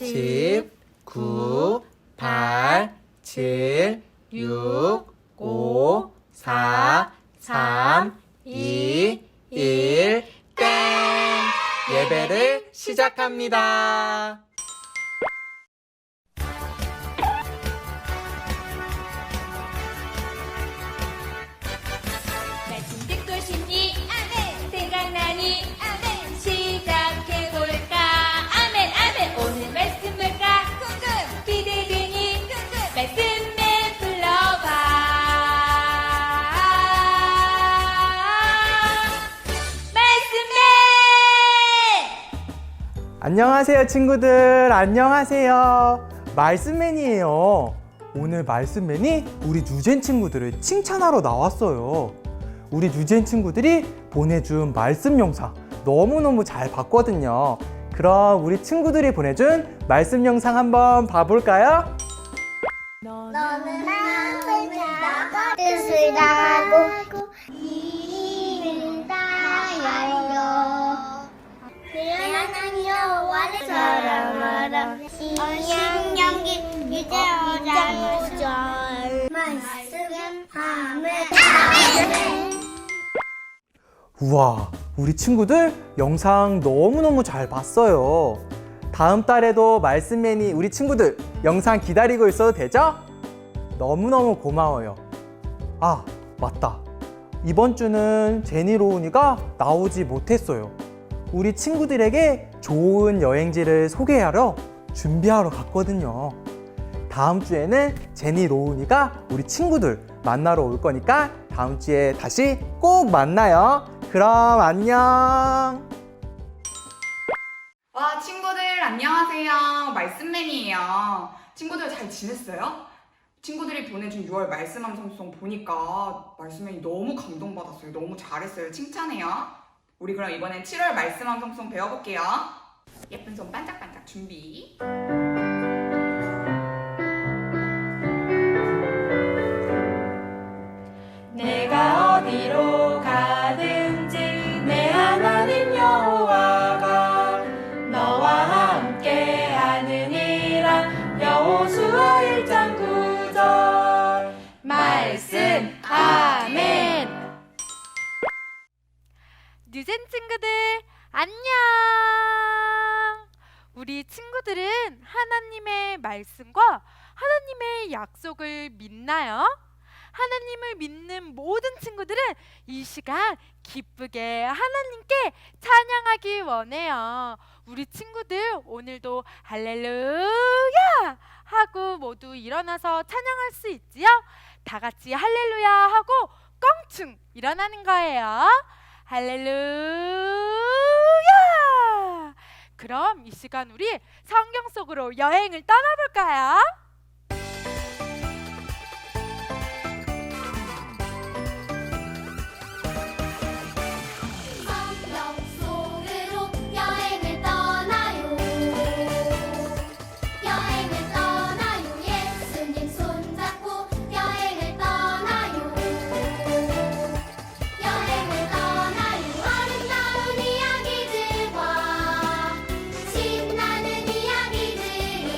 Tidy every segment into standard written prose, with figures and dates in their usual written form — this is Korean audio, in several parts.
10, 9, 8, 7, 6, 5, 4, 3, 2, 1, 땡! 예배를 시작합니다. 말씀 듣고 싶니? 아멘. 생각나니? 아멘. 시작해볼까? 아멘 아멘. 오늘 말씀 뭘까? 궁금. 기대되니? 궁금. 말씀에 불러봐. 말씀에. 안녕하세요, 친구들. 안녕하세요. 말씀맨이에요. 오늘 말씀맨이 우리 뉴젠 친구들을 칭찬하러 나왔어요. 우리 뉴젠 친구들이 보내준 말씀 영상 너무너무 잘 봤거든요. 그럼 우리 친구들이 보내준 말씀 영상 한번 봐볼까요? 너는 하늘을 나가 뜻을 다하고 일을 다하여 그러나 여호와를 사랑하라. 신명기 유대 5장 5절 말씀 아멘. 우와, 우리 친구들 영상 너무너무 잘 봤어요. 다음 달에도 말씀맨이 우리 친구들 영상 기다리고 있어도 되죠? 너무너무 고마워요. 아, 맞다. 이번 주는 제니 로운이가 나오지 못했어요. 우리 친구들에게 좋은 여행지를 소개하러 준비하러 갔거든요. 다음 주에는 제니 로운이가 우리 친구들 만나러 올 거니까 다음 주에 다시 꼭 만나요. 그럼 안녕. 와, 친구들 안녕하세요. 말씀맨이에요. 친구들 잘 지냈어요? 친구들이 보내준 6월 말씀 함성송 보니까 말씀맨이 너무 감동받았어요. 너무 잘했어요. 칭찬해요. 우리 그럼 이번엔 7월 말씀 함성송 배워볼게요. 예쁜 손 반짝반짝 준비. 내가 어디로 가든지 내 하나님 여호와가 너와 함께 하느니라. 여호수아 1장 9절 말씀 아멘. 뉴젠 친구들 안녕. 우리 친구들은 하나님의 말씀과 하나님의 약속을 믿나요? 하나님을 믿는 모든 친구들은 이 시간 기쁘게 하나님께 찬양하기 원해요. 우리 친구들 오늘도 할렐루야 하고 모두 일어나서 찬양할 수 있지요? 다 같이 할렐루야 하고 껑충 일어나는 거예요. 할렐루야! 그럼 이 시간 우리 성경 속으로 여행을 떠나볼까요? 성경 속으로 여행을 떠나요. 여행을 떠나요. 예수님 손잡고 여행을 떠나요. 여행을 떠나요. 아름다운 이야기들과 신나는 이야기들이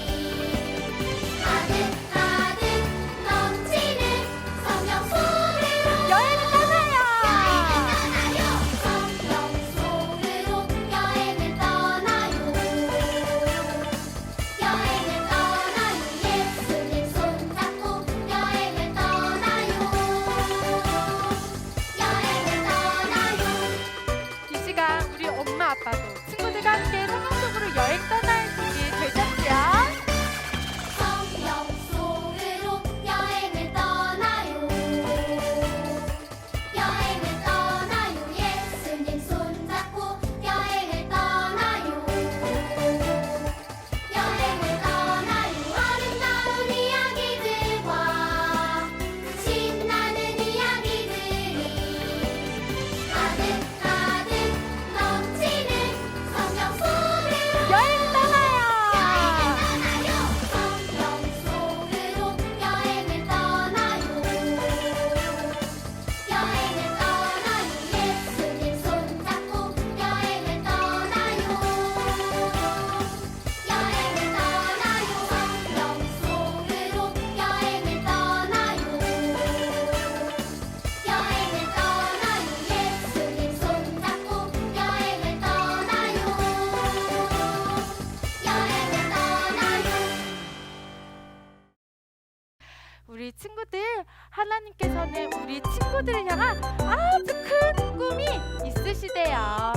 하는 우리 친구들을 향한 아주 큰 꿈이 있으시대요.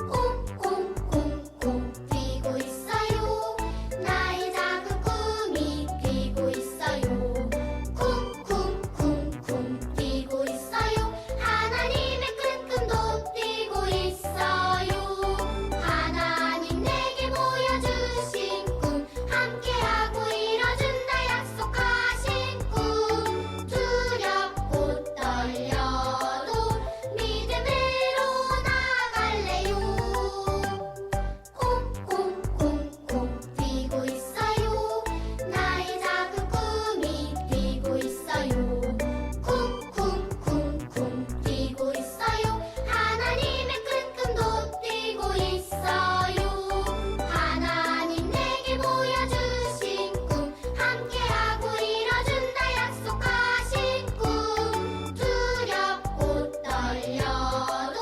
콩콩콩콩 뛰고 있어요. 나의 작은 꿈이 뛰고 있어요. 쿵쿵쿵쿵 뛰고 있어요. 하나님의 큰 꿈도 뛰고 있어요. 하나님 내게 보여주신 꿈 함께하고 이뤄준다 약속하신 꿈 두렵고 떨려도 믿음으로 나갈래요. 콩콩콩콩 뛰고 있어요. 나의 작은 꿈이 뛰고 있어요. 쿵쿵쿵쿵 뛰고 있어요. 하나님의 큰 꿈도 뛰고 있어요. 하나님 내게 보여주신 꿈 함께하고 이뤄준다 약속하신 꿈 두렵고 떨려도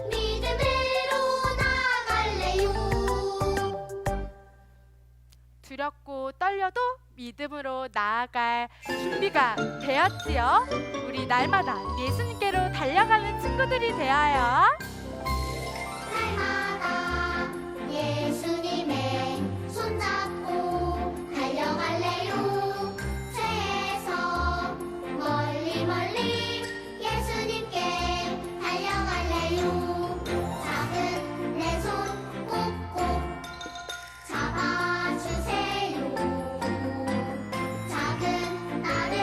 믿음으로 나갈래요. 두렵고 떨려도 믿음으로 나아갈 준비가 되었지요. 우리 날마다 예수님께로 달려가는 친구들이 되어요. 날마다 예수님의 손잡고 달려갈래요. 죄에서 멀리 멀리 예수님께 달려갈래요. 작은 내 손 꼭꼭 잡아주세요. 작은 나를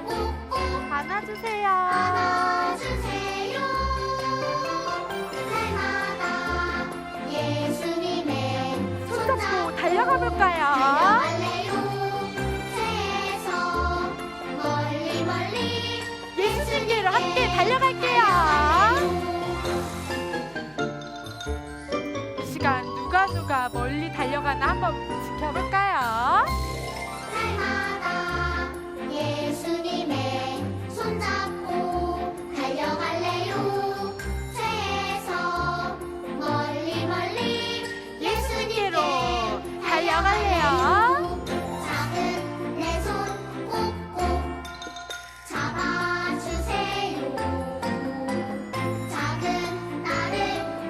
꼭꼭 안아주세요. 안아주세요. 날마다 예수님의 손잡고 달려가 볼까요? 달려갈래요. 죄에서 멀리 멀리 예수님께로 함께 달려갈게요. 이 시간 누가 멀리 달려가나 한번 지켜볼까요? 날마다 예수님의 손잡고 달려갈래요. 죄에서 멀리 멀리 예수님께로 예수님께 달려갈래요. 작은 내 손 꼭꼭 잡아주세요. 작은 나를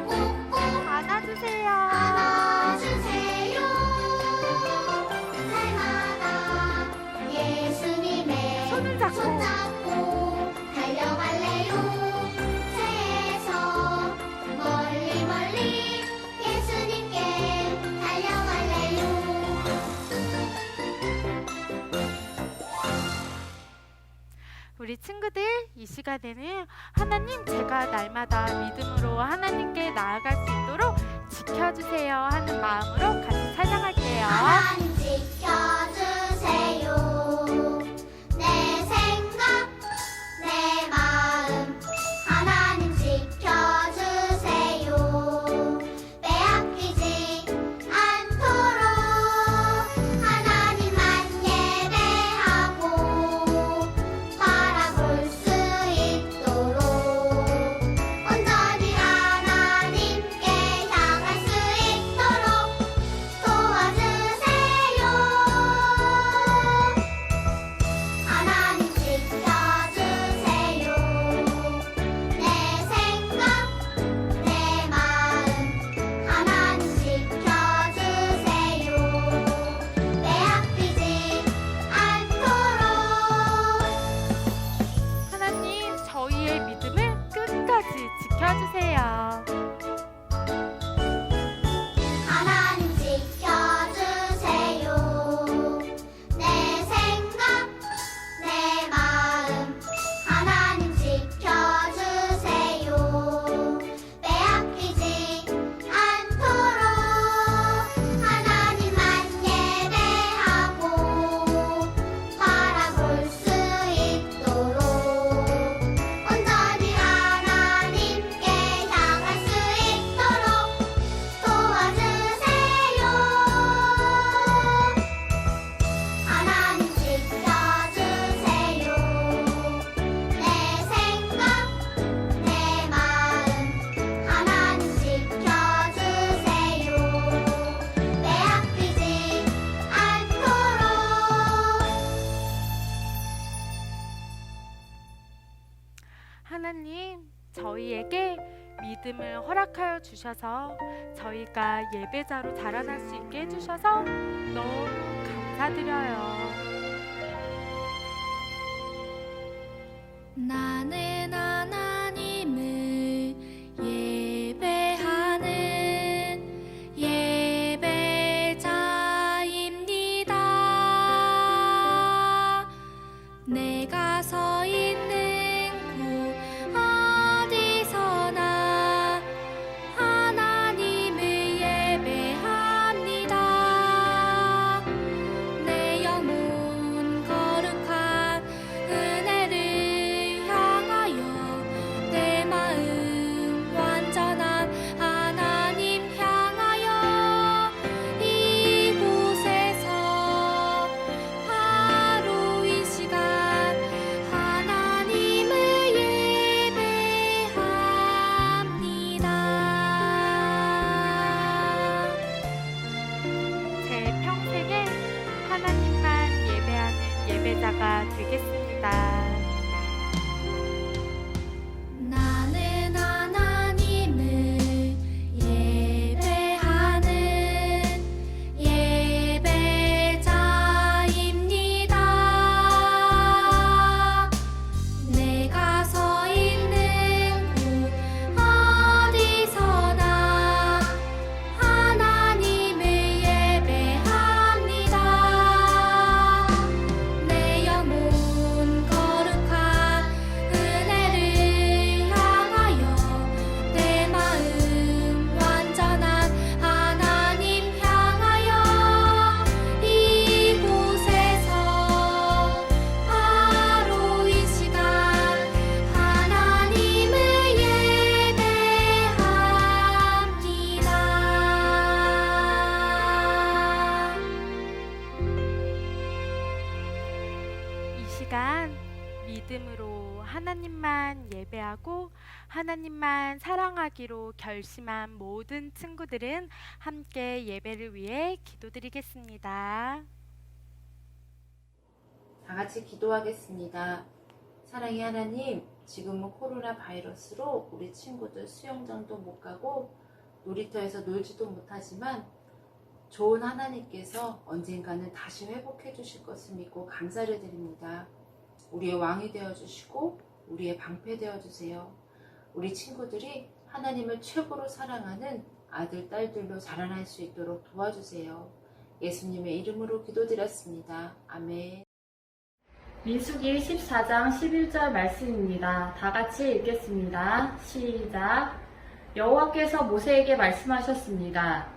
꼭꼭 안아주세요. 안아주세요. 날마다 예수님의 손을 잡고 손잡고 달려갈래요. 죄에서 멀리 멀리 예수님께 달려갈래요. 우리 친구들, 이 시간에는 하나님, 제가 날마다 믿음으로 하나님께 나아갈 수 있도록 지켜주세요 하는 마음으로 같이 찬양할게요. 하나님 지켜주세요. 내 생각 내 마음 하나님 지켜주세요. 빼앗기지 않도록 하나님만 예배하고 바라볼 수 있도록 온전히 하나님께 향할 수 있도록 도와주세요. 허락하여 주셔서 저희가 예배자로 자라날 수 있게 해주셔서 너무 감사드려요. 나는 하나님을 예배하는 예배자입니다. 내가 서 있는 곳 어디서나 하나님을 예배합니다. 내 영혼 거룩한 은혜를 향하여 내 마음 완전한 하나님 향하여 이곳에서 바로 이 시간 하나님을 예배합니다. 제 평생에 하나님만 예배하는 예배자가 되겠습니다. 나는 하나님을 예배하는 예배자입니다. 내가 서 있는 곳 어디서나 하나님을 예배합니다. 내 영혼 거룩한 은혜를 향하여 내 마음 완전한 하나님 향하여 이곳에서 바로 이 시간 하나님을 예배합니다. 이 시간 믿음으로 하나님만 예배하고 하나님만 사랑하기로 결심한 모든 친구들은 함께 예배를 위해 기도드리겠습니다. 다 같이 기도하겠습니다. 사랑의 하나님, 지금은 코로나 바이러스로 우리 친구들 수영장도 못 가고 놀이터에서 놀지도 못하지만 좋은 하나님께서 언젠가는 다시 회복해 주실 것을 믿고 감사를 드립니다. 우리의 왕이 되어주시고 우리의 방패 되어주세요. 우리 친구들이 하나님을 최고로 사랑하는 아들, 딸들로 자라날 수 있도록 도와주세요. 예수님의 이름으로 기도드렸습니다. 아멘. 민수기 14장 11절 말씀입니다. 다 같이 읽겠습니다. 시작. 여호와께서 모세에게 말씀하셨습니다.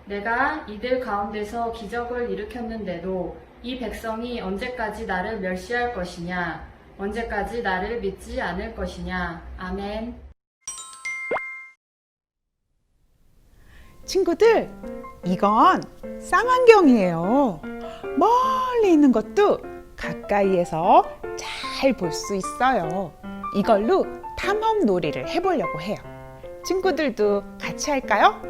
내가 이들 가운데서 기적을 일으켰는데도 이 백성이 언제까지 나를 멸시할 것이냐? 언제까지 나를 믿지 않을 것이냐? 아멘. 친구들, 이건 쌍안경이에요. 멀리 있는 것도 가까이에서 잘 볼 수 있어요. 이걸로 탐험 놀이를 해보려고 해요. 친구들도 같이 할까요?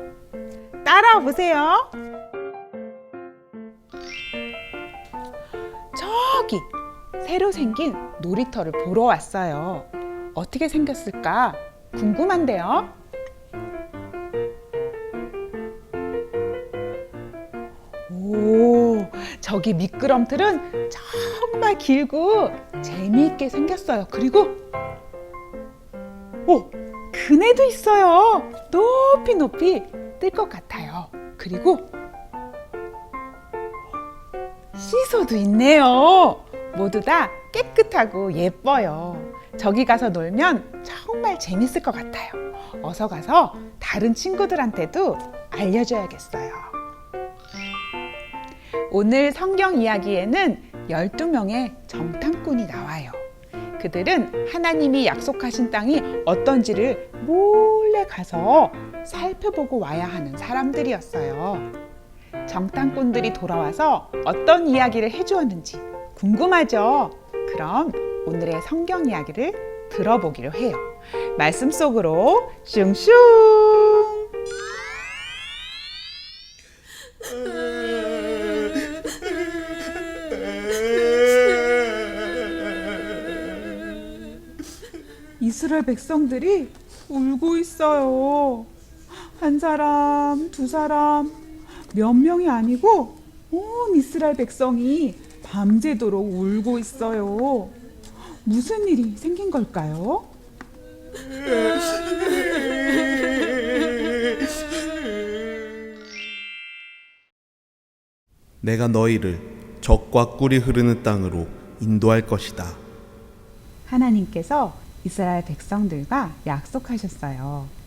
따라와 보세요. 저기 새로 생긴 놀이터를 보러 왔어요. 어떻게 생겼을까 궁금한데요? 오, 저기 미끄럼틀은 정말 길고 재미있게 생겼어요. 그리고 그네도 있어요. 높이 높이 뜰 것 같아요. 그리고 시소도 있네요. 모두 다 깨끗하고 예뻐요. 저기 가서 놀면 정말 재밌을 것 같아요. 어서 가서 다른 친구들한테도 알려줘야겠어요. 오늘 성경 이야기에는 12명의 정탐꾼이 나와요. 그들은 하나님이 약속하신 땅이 어떤지를 몰래 가서 살펴보고 와야 하는 사람들이었어요. 정탐꾼들이 돌아와서 어떤 이야기를 해주었는지 궁금하죠? 그럼 오늘의 성경 이야기를 들어보기로 해요. 말씀 속으로 슝슝! 이스라엘 백성들이 울고 있어요. 한 사람, 두 사람, 몇 명이 아니고 온 이스라엘 백성이 밤새도록 울고 있어요. 무슨 일이 생긴 걸까요? 내가 너희를 젖과 꿀이 흐르는 땅으로 인도할 것이다. 하나님께서 이스라엘 백성들과 약속하셨어요.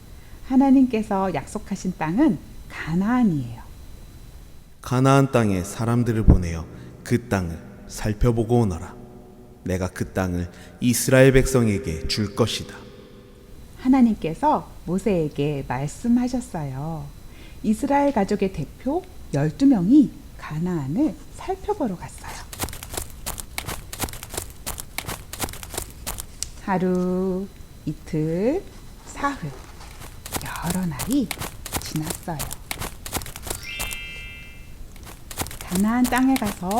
하나님께서 약속하신 땅은 가나안이에요. 가나안 땅에 사람들을 보내어 그 땅을 살펴보고 오너라. 내가 그 땅을 이스라엘 백성에게 줄 것이다. 하나님께서 모세에게 말씀하셨어요. 이스라엘 가족의 대표 12명이 가나안을 살펴보러 갔어요. 하루, 이틀, 사흘, 여러 날이 지났어요. 가나안 땅에 가서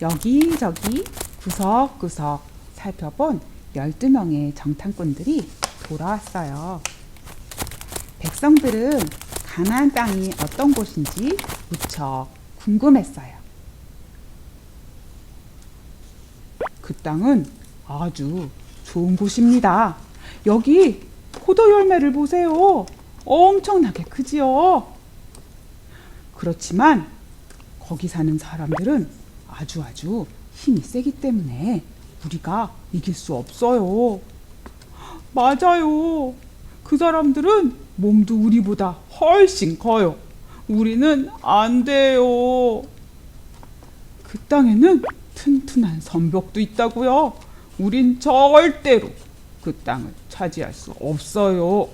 여기저기 구석구석 살펴본 12명의 정탐꾼들이 돌아왔어요. 백성들은 가나안 땅이 어떤 곳인지 무척 궁금했어요. 그 땅은 아주 좋은 곳입니다. 여기 포도 열매를 보세요. 엄청나게 크지요. 그렇지만 거기 사는 사람들은 아주 힘이 세기 때문에 우리가 이길 수 없어요. 맞아요. 그 사람들은 몸도 우리보다 훨씬 커요. 우리는 안 돼요. 그 땅에는 튼튼한 성벽도 있다고요. 우린 절대로 그 땅을 차지할 수 없어요.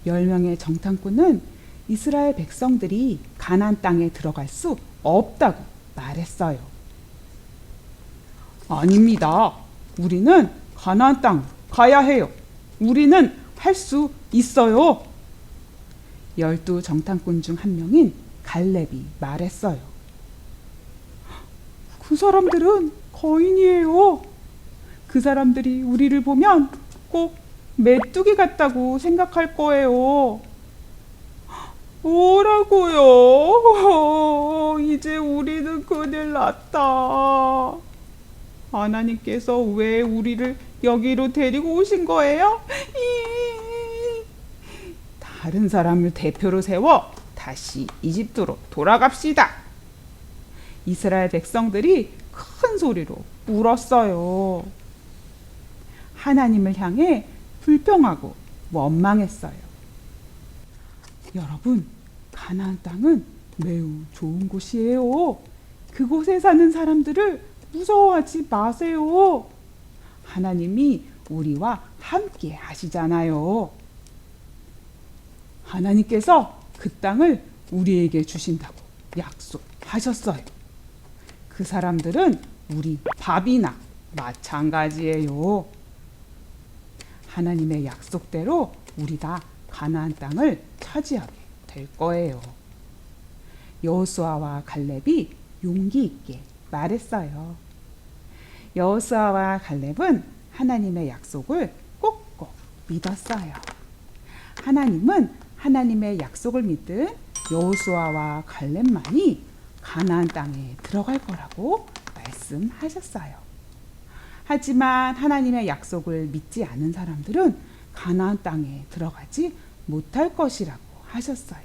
10명의 정탐꾼은 이스라엘 백성들이 가나안 땅에 들어갈 수 없다고 말했어요. 아닙니다. 우리는 가나안 땅 가야 해요. 우리는 할 수 있어요. 12 정탐꾼 중 한 명인 갈렙이 말했어요. 그 사람들은 거인이에요. 그 사람들이 우리를 보면 꼭 메뚜기 같다고 생각할 거예요. 뭐라고요? 이제 우리는 큰일 났다. 하나님께서 왜 우리를 여기로 데리고 오신 거예요? 다른 사람을 대표로 세워 다시 이집트로 돌아갑시다. 이스라엘 백성들이 큰 소리로 울었어요. 하나님을 향해 불평하고 원망했어요. 여러분, 가나안 땅은 매우 좋은 곳이에요. 그곳에 사는 사람들을 무서워하지 마세요. 하나님이 우리와 함께 하시잖아요. 하나님께서 그 땅을 우리에게 주신다고 약속하셨어요. 그 사람들은 우리 밥이나 마찬가지예요. 하나님의 약속대로 우리 다 가나안 땅을 차지하게 될 거예요. 여호수아와 갈렙이 용기 있게 말했어요. 여호수아와 갈렙은 하나님의 약속을 꼭꼭 믿었어요. 하나님은 하나님의 약속을 믿은 여호수아와 갈렙만이 가나안 땅에 들어갈 거라고 말씀하셨어요. 하지만 하나님의 약속을 믿지 않은 사람들은 가나안 땅에 들어가지 못할 것이라고 하셨어요.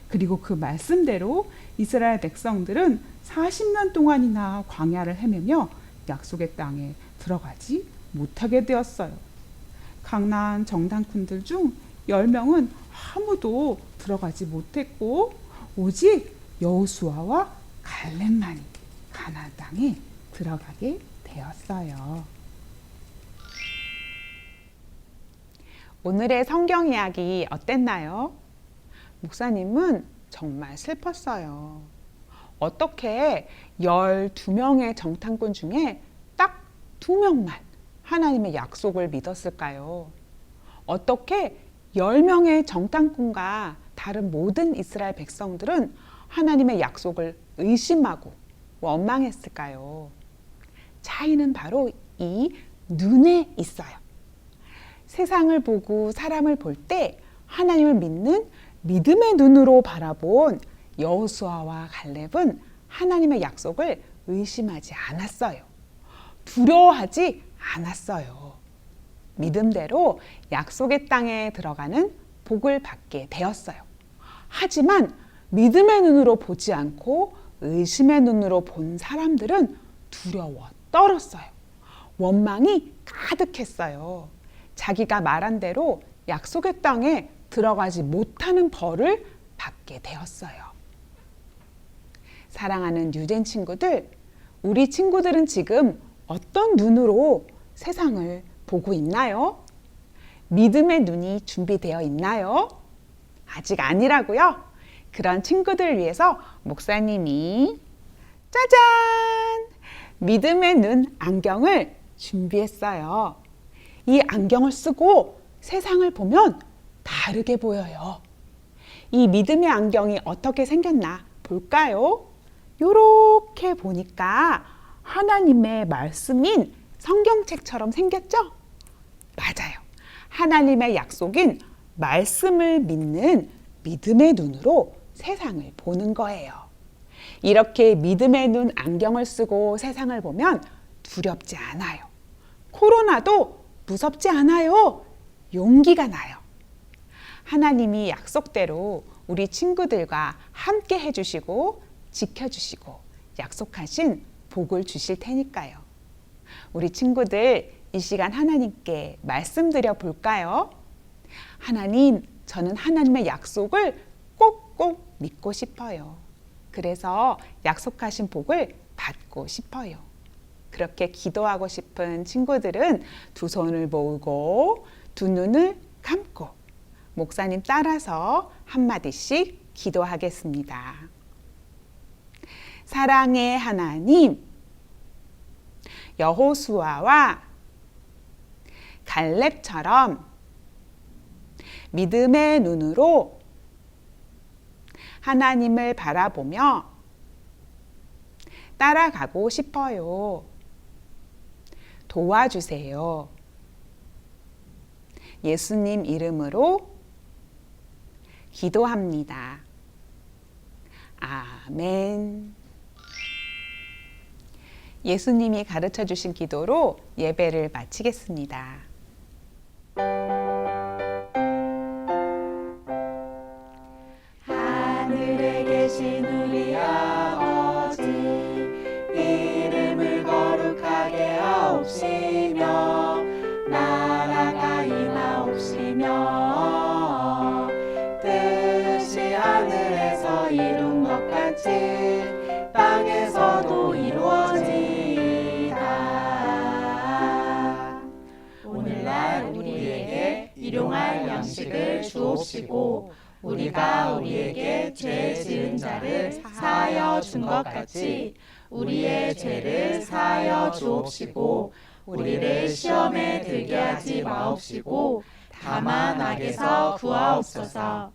그리고 그 말씀대로 이스라엘 백성들은 40년 동안이나 광야를 헤매며 약속의 땅에 들어가지 못하게 되었어요. 가나안 정탐꾼들 중 10명은 아무도 들어가지 못했고 오직 여호수아와 갈렙만이 가나안 땅에 들어가게 되었어요. 오늘의 성경 이야기 어땠나요? 목사님은 정말 슬펐어요. 어떻게 12명의 정탐꾼 중에 딱 2명만 하나님의 약속을 믿었을까요? 어떻게 10명의 정탐꾼과 다른 모든 이스라엘 백성들은 하나님의 약속을 의심하고 원망했을까요? 차이는 바로 이 눈에 있어요. 세상을 보고 사람을 볼 때 하나님을 믿는 믿음의 눈으로 바라본 여호수아와 갈렙은 하나님의 약속을 의심하지 않았어요. 두려워하지 않았어요. 믿음대로 약속의 땅에 들어가는 복을 받게 되었어요. 하지만 믿음의 눈으로 보지 않고 의심의 눈으로 본 사람들은 두려워 떨었어요. 원망이 가득했어요. 자기가 말한 대로 약속의 땅에 들어가지 못하는 벌을 받게 되었어요. 사랑하는 유젠 친구들, 우리 친구들은 지금 어떤 눈으로 세상을 보고 있나요? 믿음의 눈이 준비되어 있나요? 아직 아니라고요? 그런 친구들을 위해서 목사님이 짜잔! 믿음의 눈 안경을 준비했어요. 이 안경을 쓰고 세상을 보면 다르게 보여요. 이 믿음의 안경이 어떻게 생겼나 볼까요? 요렇게 보니까 하나님의 말씀인 성경책처럼 생겼죠? 맞아요. 하나님의 약속인 말씀을 믿는 믿음의 눈으로 세상을 보는 거예요. 이렇게 믿음의 눈 안경을 쓰고 세상을 보면 두렵지 않아요. 코로나도 무섭지 않아요. 용기가 나요. 하나님이 약속대로 우리 친구들과 함께 해주시고 지켜주시고 약속하신 복을 주실 테니까요. 우리 친구들 이 시간 하나님께 말씀드려 볼까요? 하나님, 저는 하나님의 약속을 꼭꼭 믿고 싶어요. 그래서 약속하신 복을 받고 싶어요. 그렇게 기도하고 싶은 친구들은 두 손을 모으고 두 눈을 감고 목사님 따라서 한마디씩 기도하겠습니다. 사랑의 하나님, 여호수아와 갈렙처럼 믿음의 눈으로 하나님을 바라보며 따라가고 싶어요. 도와주세요. 예수님 이름으로 기도합니다. 아멘. 예수님이 가르쳐 주신 기도로 예배를 마치겠습니다. 하늘에 계신 우리 아버지, 이름을 거룩하게 하옵시며 나라가 임하옵시며 뜻이 하늘에서 이룬 것 같이 땅에서도 이루어지이다. 오늘날 우리에게 일용할 양식을 주옵시고 우리가 우리에게 죄 지은 자를 사하여 준 것 같이 우리의 죄를 사하여 주옵시고 우리를 시험에 들게 하지 마옵시고 다만 악에서 구하옵소서.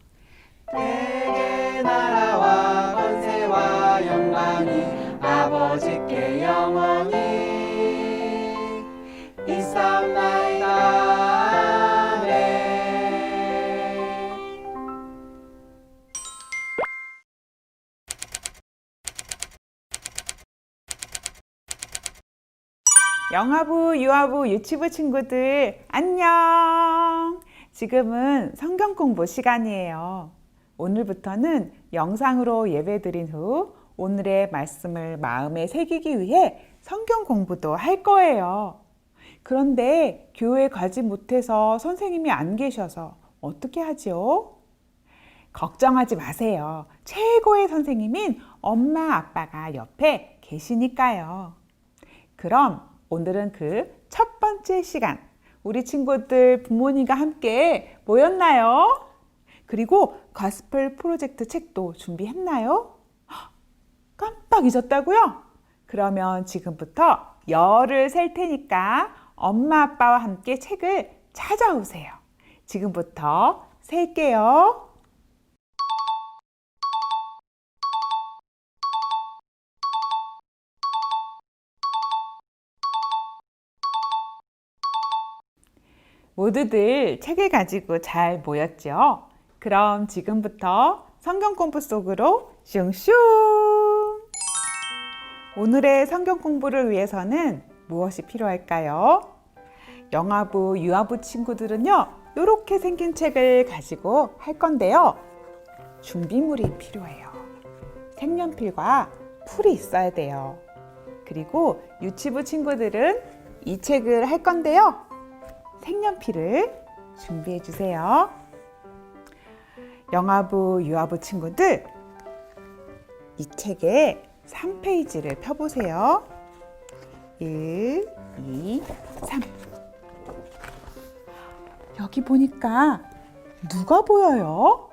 내게 나라와 권세와 영광이 아버지께 영원히 있사옵나이다. 아멘. 영화부, 유아부, 유치부 친구들 안녕! 지금은 성경 공부 시간이에요. 오늘부터는 영상으로 예배드린 후 오늘의 말씀을 마음에 새기기 위해 성경 공부도 할 거예요. 그런데 교회에 가지 못해서 선생님이 안 계셔서 어떻게 하죠? 걱정하지 마세요. 최고의 선생님인 엄마, 아빠가 옆에 계시니까요. 그럼 오늘은 그 첫 번째 시간, 우리 친구들 부모님과 함께 모였나요? 그리고 가스펠 프로젝트 책도 준비했나요? 깜빡 잊었다고요? 그러면 지금부터 열을 셀 테니까 엄마 아빠와 함께 책을 찾아오세요. 지금부터 셀게요. 모두들 책을 가지고 잘 모였죠? 그럼 지금부터 성경 공부 속으로 슝슝! 오늘의 성경 공부를 위해서는 무엇이 필요할까요? 영아부, 유아부 친구들은요, 이렇게 생긴 책을 가지고 할 건데요. 준비물이 필요해요. 색연필과 풀이 있어야 돼요. 그리고 유치부 친구들은 이 책을 할 건데요. 색연필을 준비해 주세요. 영아부, 유아부 친구들, 이 책의 3페이지를 펴보세요. 1, 2, 3. 여기 보니까 누가 보여요?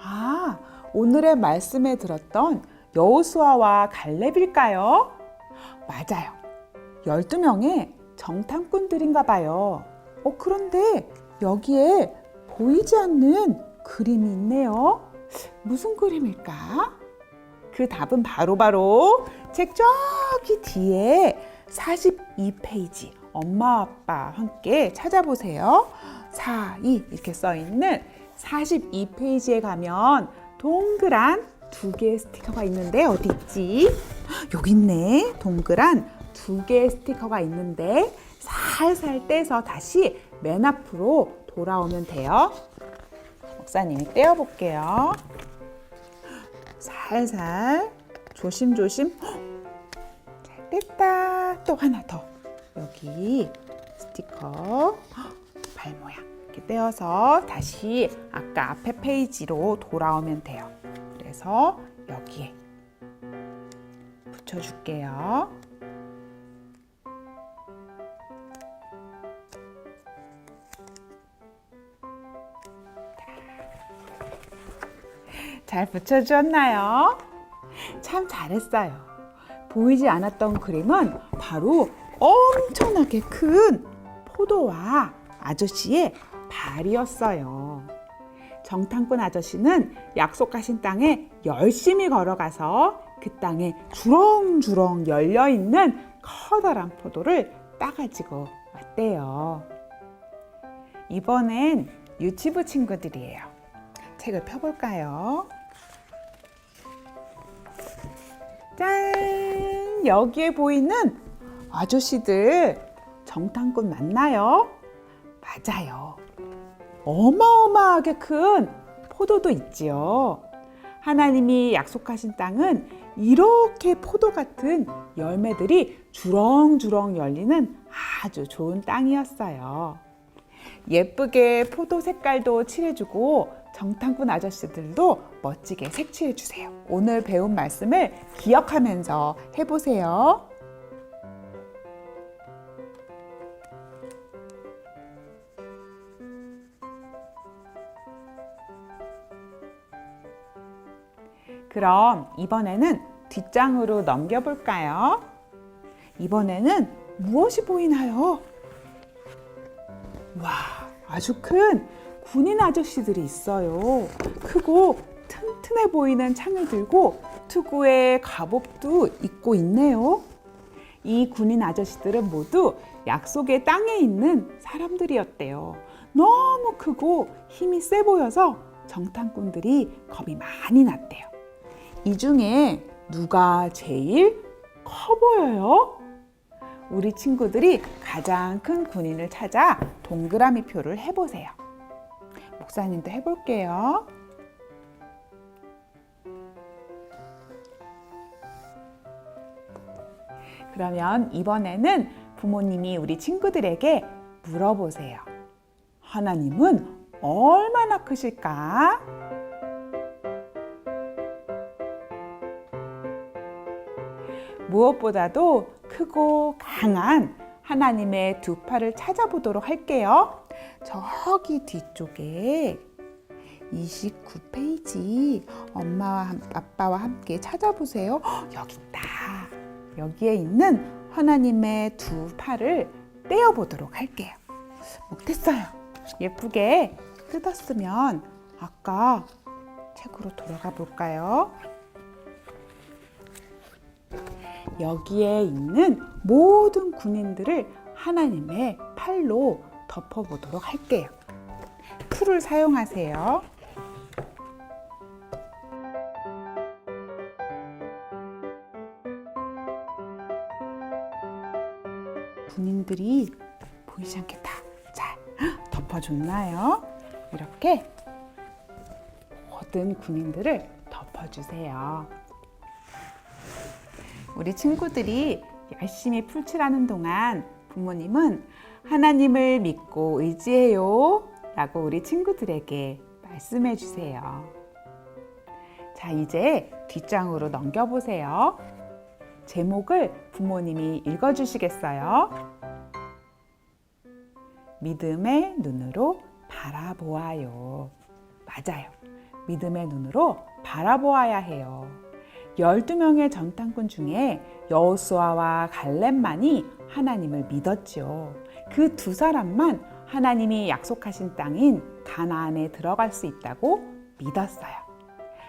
아, 오늘의 말씀에 들었던 여호수아와 갈렙일까요? 맞아요. 12명의 정탐꾼들인가 봐요. 그런데 여기에 보이지 않는 그림이 있네요. 무슨 그림일까? 그 답은 바로 책 저기 뒤에 42페이지 엄마 아빠 함께 찾아보세요. 42 이렇게 써있는 42페이지에 가면 동그란 2개의 스티커가 있는데 어디 있지? 여기 있네. 동그란 2개의 스티커가 있는데 살살 떼서 다시 맨 앞으로 돌아오면 돼요. 목사님이 떼어볼게요. 살살 조심조심. 잘 뗐다. 또 하나 더. 여기 스티커 발 모양 이렇게 떼어서 다시 아까 앞에 페이지로 돌아오면 돼요. 그래서 여기에 붙여줄게요. 잘 붙여주었나요? 참 잘했어요. 보이지 않았던 그림은 바로 엄청나게 큰 포도와 아저씨의 발이었어요. 정탐꾼 아저씨는 약속하신 땅에 열심히 걸어가서 그 땅에 주렁주렁 열려있는 커다란 포도를 따가지고 왔대요. 이번엔 유치부 친구들이에요. 책을 펴볼까요? 짠! 여기에 보이는 아저씨들 정탐꾼 맞나요? 맞아요. 어마어마하게 큰 포도도 있지요. 하나님이 약속하신 땅은 이렇게 포도 같은 열매들이 주렁주렁 열리는 아주 좋은 땅이었어요. 예쁘게 포도 색깔도 칠해주고 정탐꾼 아저씨들도 멋지게 색칠해주세요. 오늘 배운 말씀을 기억하면서 해보세요. 그럼 이번에는 뒷장으로 넘겨볼까요? 이번에는 무엇이 보이나요? 와, 아주 큰 군인 아저씨들이 있어요. 크고 튼튼해 보이는 창을 들고 투구의 갑옷도 입고 있네요. 이 군인 아저씨들은 모두 약속의 땅에 있는 사람들이었대요. 너무 크고 힘이 세 보여서 정탐꾼들이 겁이 많이 났대요. 이 중에 누가 제일 커 보여요? 우리 친구들이 가장 큰 군인을 찾아 동그라미 표를 해보세요. 목사님도 해볼게요. 그러면 이번에는 부모님이 우리 친구들에게 물어보세요. 하나님은 얼마나 크실까? 무엇보다도 크고 강한 하나님의 두 팔을 찾아보도록 할게요. 저기 뒤쪽에 29페이지 엄마와 아빠와 함께 찾아보세요. 여기 있다. 여기에 있는 하나님의 두 팔을 떼어보도록 할게요. 못했어요. 예쁘게 뜯었으면 아까 책으로 돌아가 볼까요? 여기에 있는 모든 군인들을 하나님의 팔로 덮어보도록 할게요. 풀을 사용하세요. 군인들이 보이지 않게 다 잘 덮어줬나요? 이렇게 모든 군인들을 덮어주세요. 우리 친구들이 열심히 풀칠하는 동안 부모님은 하나님을 믿고 의지해요 라고 우리 친구들에게 말씀해 주세요. 자, 이제 뒷장으로 넘겨보세요. 제목을 부모님이 읽어주시겠어요? 믿음의 눈으로 바라보아요. 맞아요. 믿음의 눈으로 바라보아야 해요. 12명의 정탐꾼 중에 여호수아와 갈렙만이 하나님을 믿었죠. 그 두 사람만 하나님이 약속하신 땅인 가나안에 들어갈 수 있다고 믿었어요.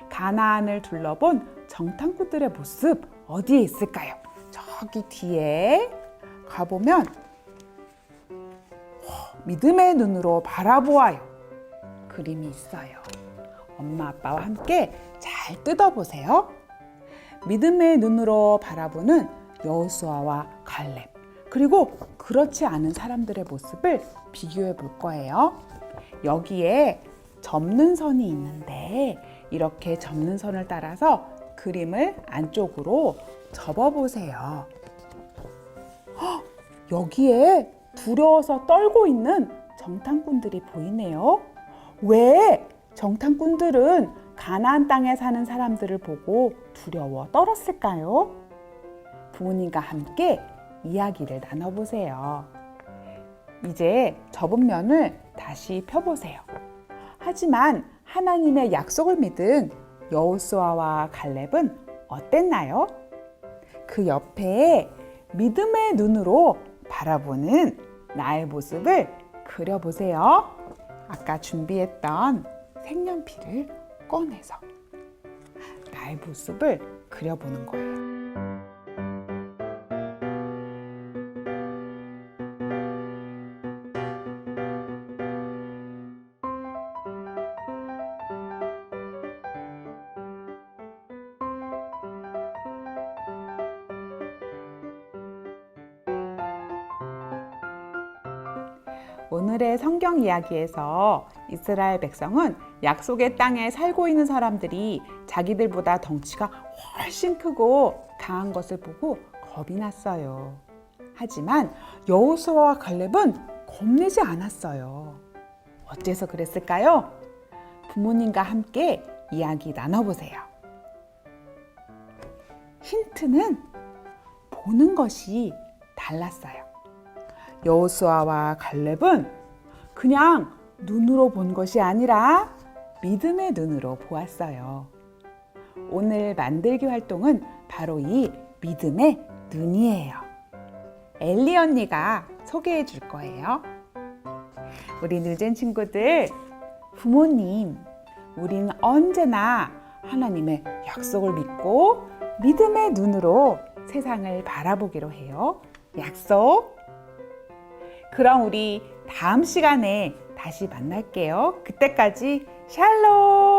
가나안을 둘러본 정탐꾼들의 모습 어디에 있을까요? 저기 뒤에 가보면 믿음의 눈으로 바라보아요. 그림이 있어요. 엄마 아빠와 함께 잘 뜯어보세요. 믿음의 눈으로 바라보는 여호수아와 갈렙, 그리고 그렇지 않은 사람들의 모습을 비교해 볼 거예요. 여기에 접는 선이 있는데 이렇게 접는 선을 따라서 그림을 안쪽으로 접어보세요. 여기에 두려워서 떨고 있는 정탐꾼들이 보이네요. 왜 정탐꾼들은 가나안 땅에 사는 사람들을 보고 두려워 떨었을까요? 부모님과 함께 이야기를 나눠보세요. 이제 접은 면을 다시 펴보세요. 하지만 하나님의 약속을 믿은 여호수아와 갈렙은 어땠나요? 그 옆에 믿음의 눈으로 바라보는 나의 모습을 그려보세요. 아까 준비했던 색연필을 꺼내서 나의 모습을 그려보는 거예요. 오늘의 성경 이야기에서 이스라엘 백성은 약속의 땅에 살고 있는 사람들이 자기들보다 덩치가 훨씬 크고 강한 것을 보고 겁이 났어요. 하지만 여호수아와 갈렙은 겁내지 않았어요. 어째서 그랬을까요? 부모님과 함께 이야기 나눠보세요. 힌트는 보는 것이 달랐어요. 여호수아와 갈렙은 그냥 눈으로 본 것이 아니라 믿음의 눈으로 보았어요. 오늘 만들기 활동은 바로 이 믿음의 눈이에요. 엘리 언니가 소개해 줄 거예요. 우리 누젠 친구들, 부모님, 우리는 언제나 하나님의 약속을 믿고 믿음의 눈으로 세상을 바라보기로 해요. 약속? 그럼 우리 다음 시간에 다시 만날게요. 그때까지 샬롬!